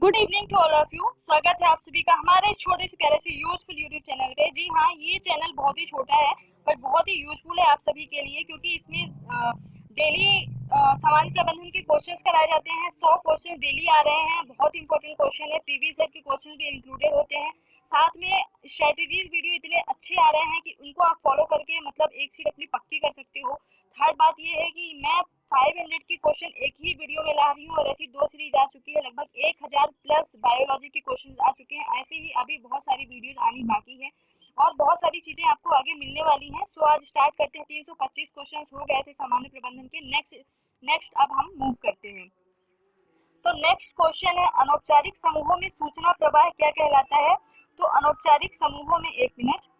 Good evening to all of you. स्वागत है आप सभी का हमारे छोटे से प्यारे से यूजफुल यूट्यूब चैनल पे। जी हाँ, ये चैनल बहुत ही छोटा है बट बहुत ही यूजफुल है आप सभी के लिए, क्योंकि इसमें डेली सामान्य प्रबंधन के क्वेश्चंस कराए जाते हैं। 100 क्वेश्चन डेली आ रहे हैं, बहुत इंपॉर्टेंट क्वेश्चन है। प्रीवियस ईयर के क्वेश्चन भी इंक्लूडेड होते हैं। साथ में स्ट्रेटेजीज वीडियो इतने अच्छे आ रहे हैं कि उनको आप फॉलो करके मतलब एक सीट अपनी पक्की कर सकते हो। थर्ड बात ये है कि मैं 500 की क्वेश्चन एक ही वीडियो में ला रही हूँ और ऐसी 2 सीरीज आ चुकी है। लगभग 1000 प्लस बायोलॉजी के क्वेश्चन आ चुके हैं। ऐसे ही अभी बहुत सारी वीडियोज आनी बाकी है और बहुत सारी चीज़ें आपको आगे मिलने वाली हैं। सो आज स्टार्ट करते हैं। 325 क्वेश्चन हो गए थे सामान्य प्रबंधन के। नेक्स्ट अब हम मूव करते हैं। तो नेक्स्ट क्वेश्चन है, अनौपचारिक समूहों में सूचना प्रवाह क्या कहलाता है। तो अनौपचारिक समूहों में, एक मिनट,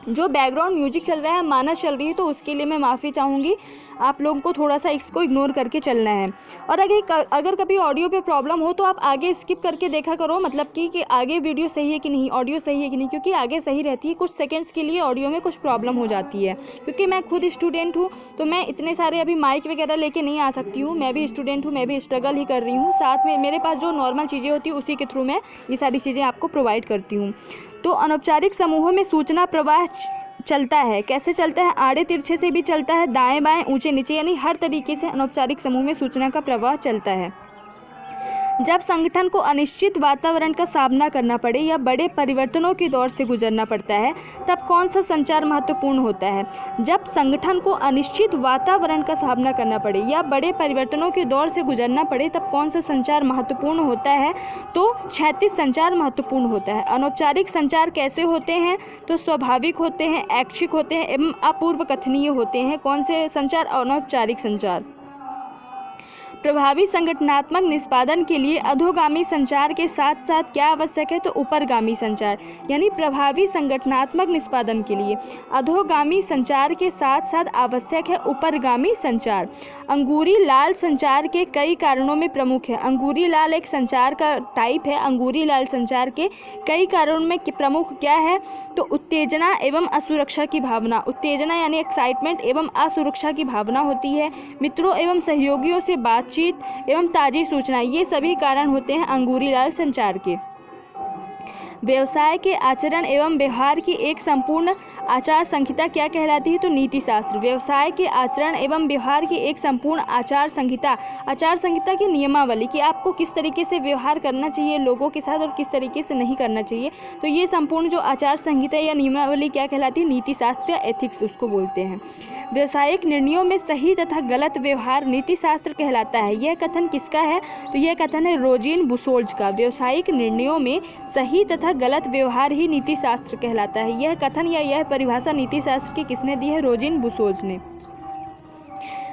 जो बैकग्राउंड म्यूजिक चल रहा है, मानस चल रही है, तो उसके लिए मैं माफ़ी चाहूँगी। आप लोगों को थोड़ा सा इसको इग्नोर करके चलना है। और अगर कभी ऑडियो पे प्रॉब्लम हो तो आप आगे स्किप करके देखा करो, मतलब कि आगे वीडियो सही है कि नहीं, ऑडियो सही है कि नहीं, क्योंकि आगे सही रहती है। कुछ सेकंड्स के लिए ऑडियो में कुछ प्रॉब्लम हो जाती है, क्योंकि मैं खुद स्टूडेंट हूँ तो मैं इतने सारे अभी माइक वगैरह लेके नहीं आ सकती हूँ। मैं भी स्टूडेंट हूँ, मैं भी स्ट्रगल ही कर रही हूँ। साथ में मेरे पास जो नॉर्मल चीज़ें होती हैं उसी के थ्रू मैं ये सारी चीज़ें आपको प्रोवाइड करती हूँ। तो अनौपचारिक समूहों में सूचना प्रवाह चलता है। कैसे चलता है? आड़े तिरछे से भी चलता है, दाएं बाएं, ऊंचे नीचे, यानी हर तरीके से अनौपचारिक समूह में सूचना का प्रवाह चलता है। जब संगठन को अनिश्चित वातावरण का सामना करना पड़े या बड़े परिवर्तनों के दौर से गुजरना पड़ता है, तब कौन सा संचार महत्वपूर्ण होता है। जब संगठन को अनिश्चित वातावरण का सामना करना पड़े या बड़े परिवर्तनों के दौर से गुजरना पड़े, तब कौन सा संचार महत्वपूर्ण होता है। तो क्षैतिज संचार महत्वपूर्ण होता है। अनौपचारिक संचार कैसे होते हैं? तो स्वाभाविक होते हैं, ऐच्छिक होते हैं एवं अपूर्व कथनीय होते हैं। कौन से संचार? अनौपचारिक संचार। प्रभावी संगठनात्मक निष्पादन के लिए अधोगामी संचार के साथ साथ क्या आवश्यक है? तो ऊपरगामी संचार। यानी प्रभावी संगठनात्मक निष्पादन के लिए अधोगामी संचार के साथ साथ आवश्यक है ऊपरगामी संचार। अंगूरी लाल संचार के कई कारणों में प्रमुख है। अंगूरी लाल एक संचार का टाइप है। अंगूरी लाल संचार के कई कारणों में प्रमुख क्या है? तो उत्तेजना एवं असुरक्षा की भावना। उत्तेजना यानी एक्साइटमेंट एवं असुरक्षा की भावना होती है। मित्रों एवं सहयोगियों से बातचीत एवं ताज़ी सूचना, ये सभी कारण होते हैं अंगूरी लाल संचार के। व्यवसाय के आचरण एवं व्यवहार की एक संपूर्ण आचार संहिता क्या कहलाती है? तो नीति शास्त्र। व्यवसाय के आचरण एवं व्यवहार की एक संपूर्ण आचार संहिता की नियमावली, कि आपको किस तरीके से व्यवहार करना चाहिए लोगों के साथ और किस तरीके से नहीं करना चाहिए। तो ये संपूर्ण जो आचार संहिता या नियमावली क्या कहलाती है? नीति शास्त्र या एथिक्स उसको बोलते हैं। व्यावसायिक निर्णयों में सही तथा गलत व्यवहार नीति शास्त्र कहलाता है। यह कथन किसका है? तो यह कथन है रोजीन बुसोल्ज का। व्यावसायिक निर्णयों में सही तथा गलत व्यवहार ही नीति शास्त्र कहलाता है। यह कथन या यह परिभाषा नीति शास्त्र की किसने दी है? रोजीन बुसोल्ज ने।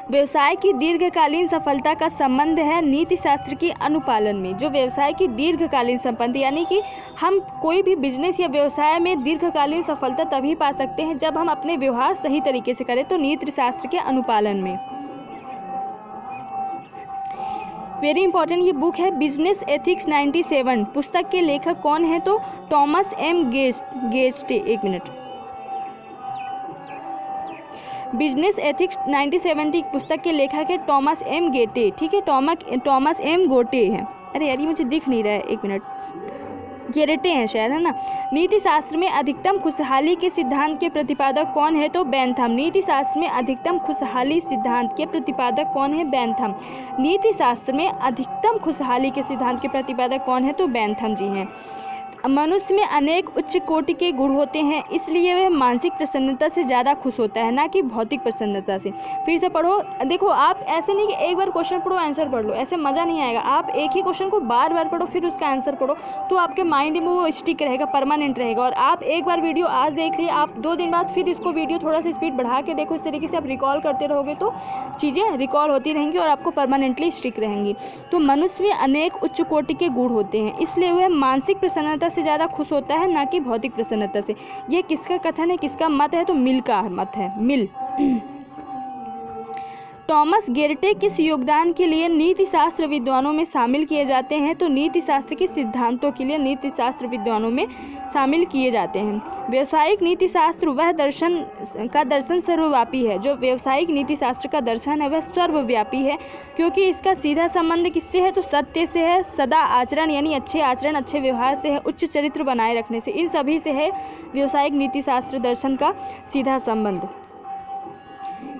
व्यवसाय की दीर्घकालीन सफलता का संबंध है नीति शास्त्र की अनुपालन में। जो व्यवसाय की दीर्घकालीन संपत्ति, यानी कि हम कोई भी बिजनेस या व्यवसाय में दीर्घकालीन सफलता तभी पा सकते हैं जब हम अपने व्यवहार सही तरीके से करें, तो नीति शास्त्र के अनुपालन में। वेरी इंपॉर्टेंट ये बुक है बिजनेस एथिक्स 97। पुस्तक के लेखक कौन है? तो थॉमस एम गेस्टे। एक मिनट, बिजनेस एथिक्स 97 पुस्तक के लेखक है थॉमस एम गेटे। ठीक है, थॉमस एम गोटे है। अरे यार ये मुझे दिख नहीं रहा है, एक मिनट, गेरेटे हैं शायद, है ना। नीति शास्त्र में अधिकतम खुशहाली के सिद्धांत के प्रतिपादक कौन है? तो बेंथम। नीति शास्त्र में अधिकतम खुशहाली सिद्धांत के प्रतिपादक कौन है? बेंथम। नीति शास्त्र में अधिकतम खुशहाली के सिद्धांत के प्रतिपादक कौन है? तो बेंथम जी हैं। मनुष्य में अनेक उच्च कोटि के गुण होते हैं, इसलिए वह मानसिक प्रसन्नता से ज़्यादा खुश होता है, ना कि भौतिक प्रसन्नता से। फिर से पढ़ो। देखो, आप ऐसे नहीं कि एक बार क्वेश्चन पढ़ो आंसर पढ़ लो, ऐसे मज़ा नहीं आएगा। आप एक ही क्वेश्चन को बार बार पढ़ो फिर उसका आंसर पढ़ो, तो आपके माइंड में वो स्टिक रहेगा, परमानेंट रहेगा। और आप एक बार वीडियो आज देख लिए, आप 2 दिन बाद फिर इसको वीडियो थोड़ा सा स्पीड बढ़ा के देखो। इस तरीके से आप रिकॉल करते रहोगे तो चीज़ें रिकॉल होती रहेंगी और आपको परमानेंटली स्टिक रहेंगी। तो मनुष्य में अनेक उच्च कोटि के गुण होते हैं, इसलिए वह मानसिक प्रसन्नता से ज़्यादा खुश होता है, ना कि भौतिक प्रसन्नता से। ये किसका कथन है, किसका मत है? तो मिल का मत है, मिल। टॉमस गेरटे किस योगदान के लिए नीति शास्त्र विद्वानों में शामिल किए जाते हैं? तो नीति शास्त्र के सिद्धांतों के लिए नीति शास्त्र विद्वानों में शामिल किए जाते हैं। व्यवसायिक नीति शास्त्र वह दर्शन सर्वव्यापी है। जो व्यवसायिक नीति शास्त्र का दर्शन है वह सर्वव्यापी है, क्योंकि इसका सीधा संबंध किससे है? तो सत्य से है, सदा आचरण यानी अच्छे आचरण, अच्छे व्यवहार से है, उच्च चरित्र बनाए रखने से, इन सभी से है व्यवसायिक नीति शास्त्र दर्शन का सीधा संबंध।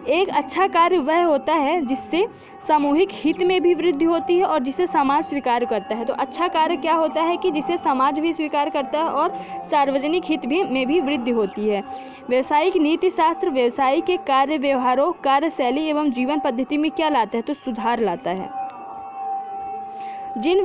एक अच्छा कार्य वह होता है जिससे सामूहिक हित में भी वृद्धि होती है और जिसे समाज स्वीकार करता है। तो अच्छा कार्य क्या होता है कि जिसे समाज भी स्वीकार करता है और सार्वजनिक हित में भी वृद्धि होती है। व्यवसायिक नीति शास्त्र व्यवसाय के कार्य व्यवहारों, कार्यशैली एवं जीवन पद्धति में क्या लाता है? तो सुधार लाता है। जिन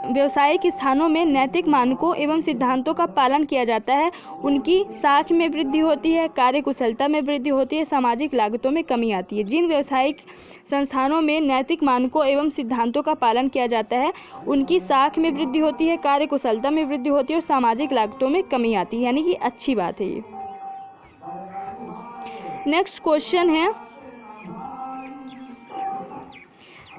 व्यवसायिक स्थानों में नैतिक मानकों एवं सिद्धांतों का पालन किया जाता है उनकी साख में वृद्धि होती है, कार्यकुशलता में वृद्धि होती है, सामाजिक लागतों में कमी आती है। जिन व्यवसायिक संस्थानों में नैतिक मानकों एवं सिद्धांतों का पालन किया जाता है उनकी साख में वृद्धि होती है, कार्यकुशलता में वृद्धि होती है और सामाजिक लागतों में कमी आती है, यानी कि अच्छी बात है ये। नेक्स्ट क्वेश्चन है,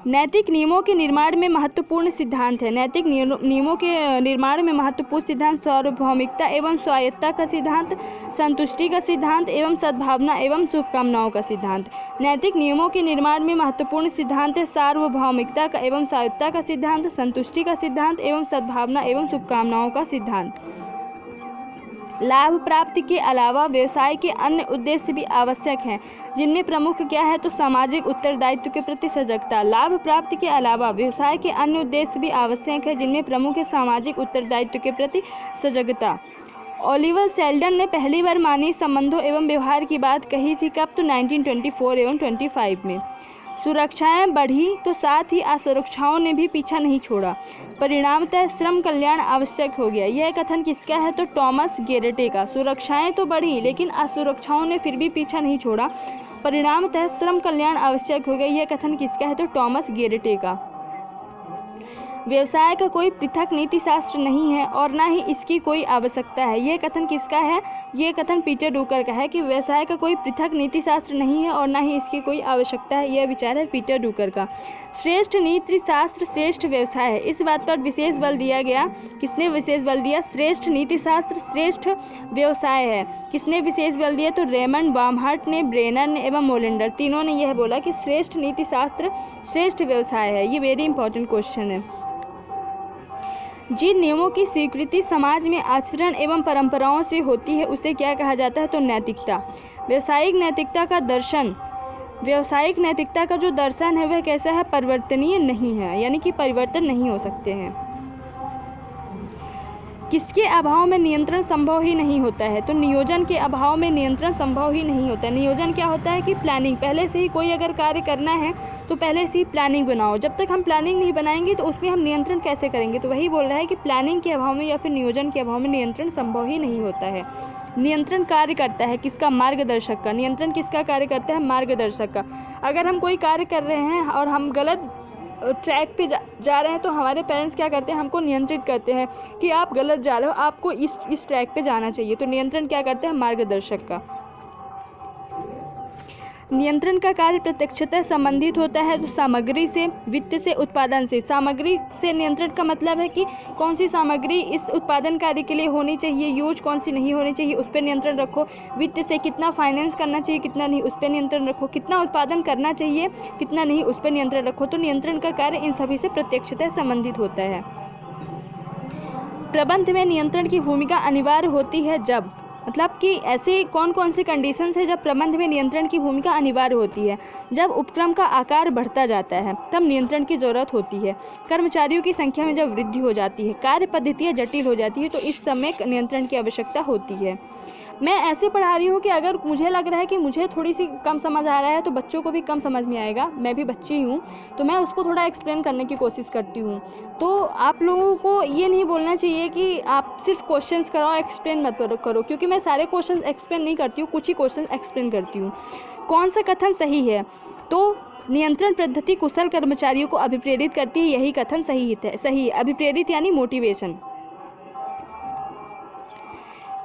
नैतिक नियमों के निर्माण में महत्वपूर्ण सिद्धांत है। नैतिक नियमों के निर्माण में महत्वपूर्ण सिद्धांत सार्वभौमिकता एवं स्वायत्तता का सिद्धांत, संतुष्टि का सिद्धांत एवं सद्भावना एवं शुभकामनाओं का सिद्धांत। नैतिक नियमों के निर्माण में महत्वपूर्ण सिद्धांत है सार्वभौमिकता का एवं स्वायत्तता का सिद्धांत, संतुष्टि का सिद्धांत एवं सद्भावना एवं शुभकामनाओं का सिद्धांत। लाभ प्राप्ति के अलावा व्यवसाय के अन्य उद्देश्य भी आवश्यक हैं, जिनमें प्रमुख क्या है? तो सामाजिक उत्तरदायित्व के प्रति सजगता। लाभ प्राप्ति के अलावा व्यवसाय के अन्य उद्देश्य भी आवश्यक है, जिनमें प्रमुख है सामाजिक उत्तरदायित्व के प्रति सजगता। ओलिवर सेल्डन ने पहली बार मानवीय संबंधों एवं व्यवहार की बात कही थी कब? तो 1924 एवं 25 में। सुरक्षाएं बढ़ी तो साथ ही असुरक्षाओं ने भी पीछा नहीं छोड़ा, परिणामतः श्रम कल्याण आवश्यक हो गया। यह कथन किसका है? तो टॉमस गेरटे का। सुरक्षाएं तो बढ़ी लेकिन असुरक्षाओं ने फिर भी पीछा नहीं छोड़ा, परिणामतः श्रम कल्याण आवश्यक हो गया। यह कथन किसका है? तो टॉमस गेरटे का। व्यवसाय का कोई पृथक नीति शास्त्र नहीं है और ना ही इसकी कोई आवश्यकता है। यह कथन किसका है? यह कथन पीटर ड्रुकर का है कि व्यवसाय का कोई पृथक नीति शास्त्र नहीं है और ना ही इसकी कोई आवश्यकता है। यह विचार है पीटर ड्रुकर का। श्रेष्ठ नीति शास्त्र श्रेष्ठ व्यवसाय है, इस बात पर विशेष बल दिया गया। किसने विशेष बल दिया? श्रेष्ठ नीति शास्त्र श्रेष्ठ व्यवसाय है। किसने विशेष बल दिया? तो रेमंड बामहार्ट ने, ब्रेनर ने एवं मोलेंडर, तीनों ने यह बोला कि श्रेष्ठ नीति शास्त्र श्रेष्ठ व्यवसाय है। ये वेरी इंपॉर्टेंट क्वेश्चन है। जिन नियमों की स्वीकृति समाज में आचरण एवं परंपराओं से होती है उसे क्या कहा जाता है? तो नैतिकता। व्यावसायिक नैतिकता का दर्शन, व्यावसायिक नैतिकता का जो दर्शन है वह कैसा है? परिवर्तनीय नहीं है, यानी कि परिवर्तन नहीं हो सकते हैं। किसके अभाव में नियंत्रण संभव ही नहीं होता है? तो नियोजन के अभाव में नियंत्रण संभव ही नहीं होता है। नियोजन क्या होता है कि प्लानिंग, पहले से ही कोई अगर कार्य करना है तो पहले से ही प्लानिंग बनाओ। जब तक हम प्लानिंग नहीं बनाएंगे तो उसमें हम नियंत्रण कैसे करेंगे? तो वही बोल रहा है कि प्लानिंग के अभाव में या फिर नियोजन के अभाव में नियंत्रण संभव ही नहीं होता है। नियंत्रण कार्य करता है किसका? मार्गदर्शक का। नियंत्रण किसका कार्य करता है? मार्गदर्शक का। अगर हम कोई कार्य कर रहे हैं और हम गलत ट्रैक पे जा रहे हैं तो हमारे पेरेंट्स क्या करते हैं? हमको नियंत्रित करते हैं कि आप गलत जा रहे हो, आपको इस ट्रैक पे जाना चाहिए। तो नियंत्रण क्या करते हैं? मार्गदर्शक का। नियंत्रण का कार्य प्रत्यक्षतः संबंधित होता है तो सामग्री से, वित्त से, उत्पादन से। सामग्री से नियंत्रण का मतलब है कि कौन सी सामग्री इस उत्पादन कार्य के लिए होनी चाहिए, यूज कौन सी नहीं होनी चाहिए, उस पर नियंत्रण रखो। वित्त से कितना फाइनेंस करना चाहिए, कितना नहीं, उस पर नियंत्रण रखो। कितना उत्पादन करना चाहिए, कितना नहीं, उस पर नियंत्रण रखो। तो नियंत्रण का कार्य इन सभी से प्रत्यक्षतः संबंधित होता है। प्रबंध में नियंत्रण की भूमिका अनिवार्य होती है जब, मतलब कि ऐसे कौन कौन से कंडीशंस है जब प्रबंध में नियंत्रण की भूमिका अनिवार्य होती है? जब उपक्रम का आकार बढ़ता जाता है तब नियंत्रण की ज़रूरत होती है। कर्मचारियों की संख्या में जब वृद्धि हो जाती है, कार्य पद्धतियाँ जटिल हो जाती है, तो इस समय नियंत्रण की आवश्यकता होती है। मैं ऐसे पढ़ा रही हूँ कि अगर मुझे लग रहा है कि मुझे थोड़ी सी कम समझ आ रहा है तो बच्चों को भी कम समझ में आएगा। मैं भी बच्ची हूँ तो मैं उसको थोड़ा एक्सप्लेन करने की कोशिश करती हूँ। तो आप लोगों को ये नहीं बोलना चाहिए कि आप सिर्फ क्वेश्चंस कराओ, एक्सप्लेन मत करो, क्योंकि मैं सारे क्वेश्चन एक्सप्लेन नहीं करती हूँ, कुछ ही क्वेश्चन एक्सप्लेन करती हूँ। कौन सा कथन सही है? तो नियंत्रण पद्धति कुशल कर्मचारियों को अभिप्रेरित करती है, यही कथन सही है। अभिप्रेरित यानी मोटिवेशन।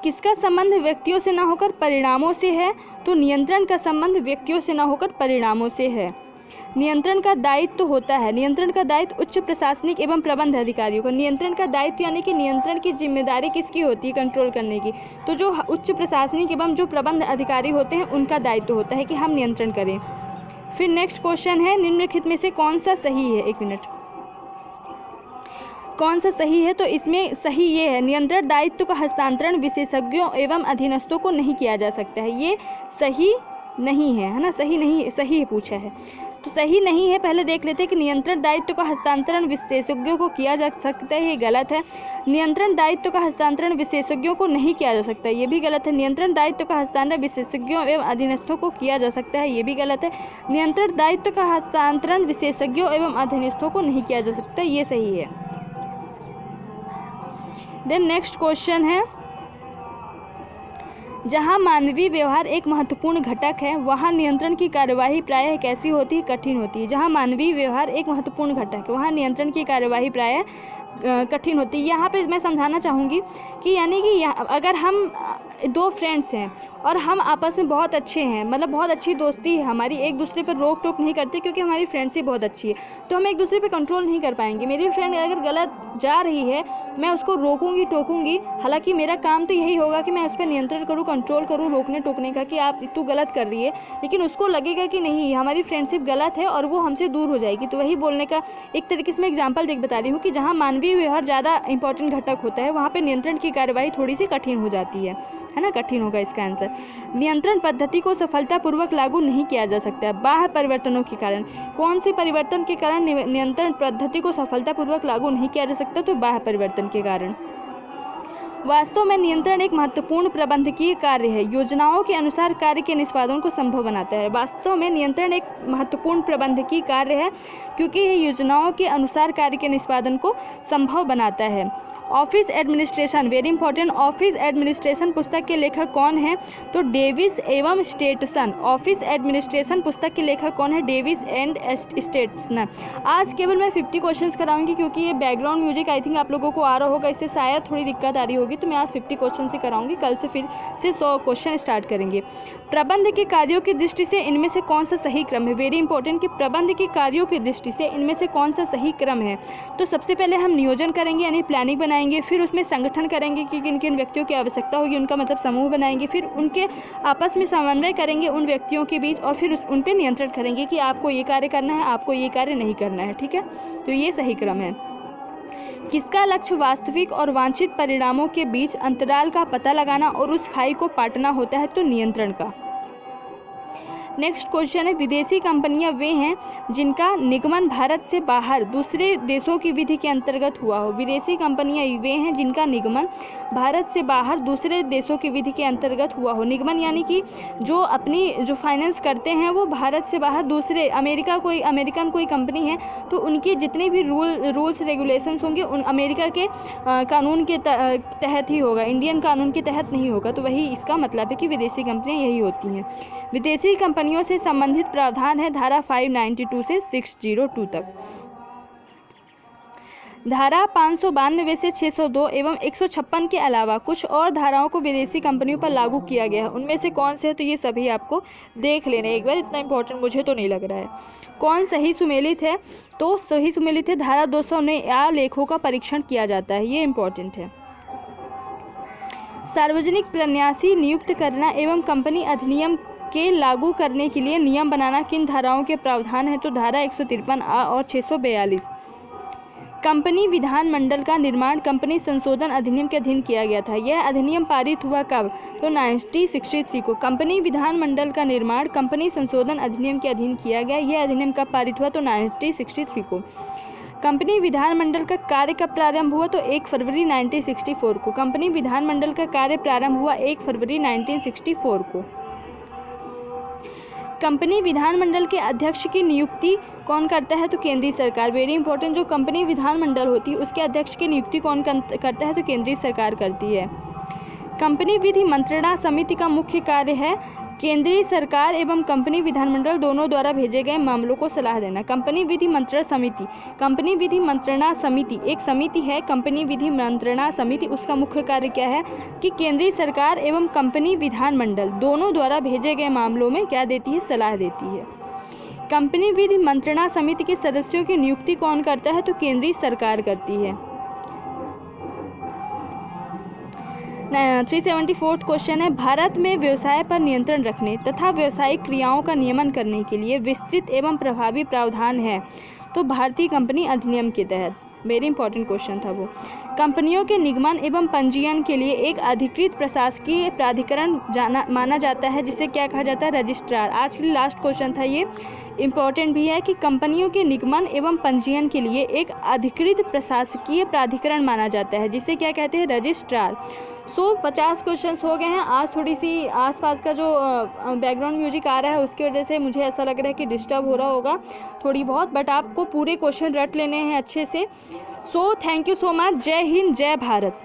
किसका संबंध व्यक्तियों से न होकर परिणामों से है? तो नियंत्रण का संबंध व्यक्तियों से न होकर परिणामों से है। नियंत्रण का दायित्व तो होता है, नियंत्रण का दायित्व उच्च प्रशासनिक एवं प्रबंध अधिकारियों का। नियंत्रण का दायित्व यानी कि नियंत्रण की जिम्मेदारी किसकी होती है? कंट्रोल करने की। तो जो उच्च प्रशासनिक एवं जो प्रबंध अधिकारी होते हैं उनका दायित्व होता है कि हम नियंत्रण करें। फिर नेक्स्ट क्वेश्चन है, निम्नलिखित में से कौन सा सही है? एक मिनट, कौन सा सही है? तो इसमें सही ये है, नियंत्रण दायित्व का हस्तांतरण विशेषज्ञों एवं अधीनस्थों को नहीं किया जा सकता है। ये सही नहीं है, है ना? सही नहीं, सही है पूछा है तो सही नहीं है। पहले देख लेते हैं कि नियंत्रण दायित्व का हस्तांतरण विशेषज्ञों को किया जा सकता है, ये गलत है। नियंत्रण दायित्व का हस्तांतरण विशेषज्ञों को नहीं किया जा सकता है, ये भी गलत है। नियंत्रण दायित्व का हस्तांतरण विशेषज्ञों एवं अधीनस्थों को किया जा सकता है, ये भी गलत है। नियंत्रण दायित्व का हस्तांतरण विशेषज्ञों एवं अधीनस्थों को नहीं किया जा सकता, ये सही है। देन नेक्स्ट क्वेश्चन है, जहाँ मानवीय व्यवहार एक महत्वपूर्ण घटक है वहाँ नियंत्रण की कार्यवाही प्रायः कैसी होती है? कठिन होती है। जहाँ मानवीय व्यवहार एक महत्वपूर्ण घटक है वहाँ नियंत्रण की कार्यवाही प्रायः कठिन होती है। यहाँ पे मैं समझाना चाहूँगी कि यानी कि अगर हम दो फ्रेंड्स हैं और हम आपस में बहुत अच्छे हैं, मतलब बहुत अच्छी दोस्ती है हमारी, एक दूसरे पर रोक टोक नहीं करते क्योंकि हमारी फ्रेंडशिप बहुत अच्छी है, तो हम एक दूसरे पे कंट्रोल नहीं कर पाएंगे। मेरी फ्रेंड अगर गलत जा रही है, मैं उसको रोकूंगी टोकूंगी, हालांकि मेरा काम तो यही होगा कि मैं उस पर नियंत्रण करूँ, कंट्रोल करूँ, रोकने टोकने का कि आप तू गलत कर रही है, लेकिन उसको लगेगा कि नहीं हमारी फ्रेंडशिप गलत है और वो हमसे दूर हो जाएगी। तो वही बोलने का एक तरीके से मैं एग्जाम्पल देख बता रही हूँ कि जहाँ मानवीय व्यवहार ज़्यादा इंपॉर्टेंट घटक होता है वहाँ पर नियंत्रण की कार्यवाही थोड़ी सी कठिन हो जाती है ना? कठिन होगा इसका आंसर। नियंत्रण पद्धति को सफलतापूर्वक लागू नहीं किया जा सकता है बाह्य परिवर्तनों के कारण। कौन से परिवर्तन के कारण नियंत्रण पद्धति को सफलतापूर्वक लागू नहीं किया जा सकता? तो बाह्य परिवर्तन के कारण। वास्तव में नियंत्रण एक महत्वपूर्ण प्रबंधकीय कार्य है, योजनाओं के अनुसार कार्य के निष्पादन को संभव बनाता है। वास्तव में नियंत्रण एक महत्वपूर्ण प्रबंधकीय कार्य है क्योंकि यह योजनाओं के अनुसार कार्य के निष्पादन को संभव बनाता है। Office administration, very important, office administration पुस्तक के लेखक कौन है? तो डेविस एवं स्टेटसन। ऑफिस एडमिनिस्ट्रेशन पुस्तक के लेखक कौन है? Davis and Stetson. आज केवल मैं 50 क्वेश्चंस कराऊंगी क्योंकि ये बैकग्राउंड म्यूजिक आई थिंक आप लोगों को आ रहा होगा, इससे शायद थोड़ी दिक्कत आ रही होगी, तो मैं आज 50 क्वेश्चन से कराऊंगी, कल से फिर से 100 क्वेश्चन स्टार्ट करेंगे। प्रबंध के कार्यों की दृष्टि से इनमें से कौन सा सही क्रम है? वेरी इंपॉर्टेंट कि प्रबंध के कार्यों की दृष्टि से इनमें से कौन सा सही क्रम है? तो सबसे पहले हम नियोजन करेंगे यानी प्लानिंग बनाएंगे, फिर उसमें संगठन करेंगे कि किन किन व्यक्तियों की आवश्यकता होगी, उनका मतलब समूह बनाएंगे, फिर उनके आपस में समन्वय करेंगे उन व्यक्तियों के बीच, और फिर उन पर नियंत्रण करेंगे कि आपको ये कार्य करना है, आपको ये कार्य नहीं करना है। ठीक है, तो ये सही क्रम है। किसका लक्ष्य वास्तविक और वांछित परिणामों के बीच अंतराल का पता लगाना और उस खाई को पाटना होता है? तो नियंत्रण का। नेक्स्ट क्वेश्चन है, विदेशी कंपनियां वे हैं जिनका निगमन भारत से बाहर दूसरे देशों की विधि के अंतर्गत हुआ हो। विदेशी कंपनियां वे हैं जिनका निगमन भारत से बाहर दूसरे देशों की विधि के अंतर्गत हुआ हो। निगमन यानी कि जो अपनी जो फाइनेंस करते हैं वो भारत से बाहर दूसरे अमेरिकन कोई कंपनी है तो उनके जितने भी रूल्स रेगुलेशंस होंगे उन अमेरिका के कानून के तहत ही होगा, इंडियन कानून के तहत नहीं होगा। तो वही इसका मतलब है कि विदेशी कंपनियां यही होती हैं। विदेशी कंपनियों से संबंधित प्रावधान है धारा 592 से 602 तक। धारा 592 से 602 एवं 156 के अलावा कुछ और धाराओं को विदेशी कंपनियों पर लागू किया गया है। उनमें से कौन से है? तो ये सभी आपको देख लेने एक बार, इतना इंपॉर्टेंट मुझे तो नहीं लग रहा है। कौन सही सुमेलित है? तो सही सुमेलित है धारा 209 या लेखों का परीक्षण किया जाता है, ये इंपॉर्टेंट है। सार्वजनिक प्रन्यासी नियुक्त करना एवं कंपनी अधिनियम के लागू करने के लिए नियम बनाना किन धाराओं के प्रावधान है? तो धारा 153A और 642। कंपनी विधानमंडल का निर्माण कंपनी संशोधन अधिनियम के अधीन किया गया था। यह अधिनियम पारित हुआ कब? तो 1963 को। कंपनी विधानमंडल का निर्माण कंपनी संशोधन अधिनियम के अधीन किया गया। यह अधिनियम कब पारित हुआ? तो 1963 को। कंपनी विधानमंडल का कार्य कब प्रारंभ हुआ? तो 1 फरवरी 1964 को। कंपनी विधानमंडल का कार्य प्रारंभ हुआ 1 फरवरी 1964 को। कंपनी विधानमंडल के अध्यक्ष की नियुक्ति कौन करता है? तो केंद्रीय सरकार। वेरी इंपॉर्टेंट, जो कंपनी विधानमंडल होती है उसके अध्यक्ष की नियुक्ति कौन करता है? तो केंद्रीय सरकार करती है। कंपनी विधि मंत्रणा समिति का मुख्य कार्य है केंद्रीय सरकार एवं कंपनी विधानमंडल दोनों द्वारा भेजे गए मामलों को सलाह देना। कंपनी विधि मंत्रणा समिति, कंपनी विधि मंत्रणा समिति एक समिति है। कंपनी विधि मंत्रणा समिति, उसका मुख्य कार्य क्या है कि केंद्रीय सरकार एवं कंपनी विधानमंडल दोनों द्वारा भेजे गए मामलों में क्या देती है, सलाह देती है। कंपनी विधि मंत्रणा समिति के सदस्यों की नियुक्ति कौन करता है, तो केंद्रीय सरकार करती है। 374 क्वेश्चन है, भारत में व्यवसाय पर नियंत्रण रखने तथा व्यावसायिक क्रियाओं का नियमन करने के लिए विस्तृत एवं प्रभावी प्रावधान है, तो भारतीय कंपनी अधिनियम के तहत। वेरी इंपॉर्टेंट क्वेश्चन था वो। कंपनियों के निगमन एवं पंजीयन के लिए एक अधिकृत प्रशासकीय प्राधिकरण माना जाता है, जिसे क्या कहा जाता है, रजिस्ट्रार। आज के लिए लास्ट क्वेश्चन था ये, इम्पॉर्टेंट भी है कि कंपनियों के निगमन एवं पंजीयन के लिए एक अधिकृत प्रशासकीय प्राधिकरण माना जाता है, जिसे क्या कहते हैं, रजिस्ट्रार। 50 क्वेश्चंस हो गए हैं। आज थोड़ी सी आसपास का जो बैकग्राउंड म्यूजिक आ रहा है उसकी वजह से मुझे ऐसा लग रहा है कि डिस्टर्ब हो रहा होगा थोड़ी बहुत, बट आपको पूरे क्वेश्चन रट लेने हैं अच्छे से। Thank you so much. जय हिंद, जय भारत।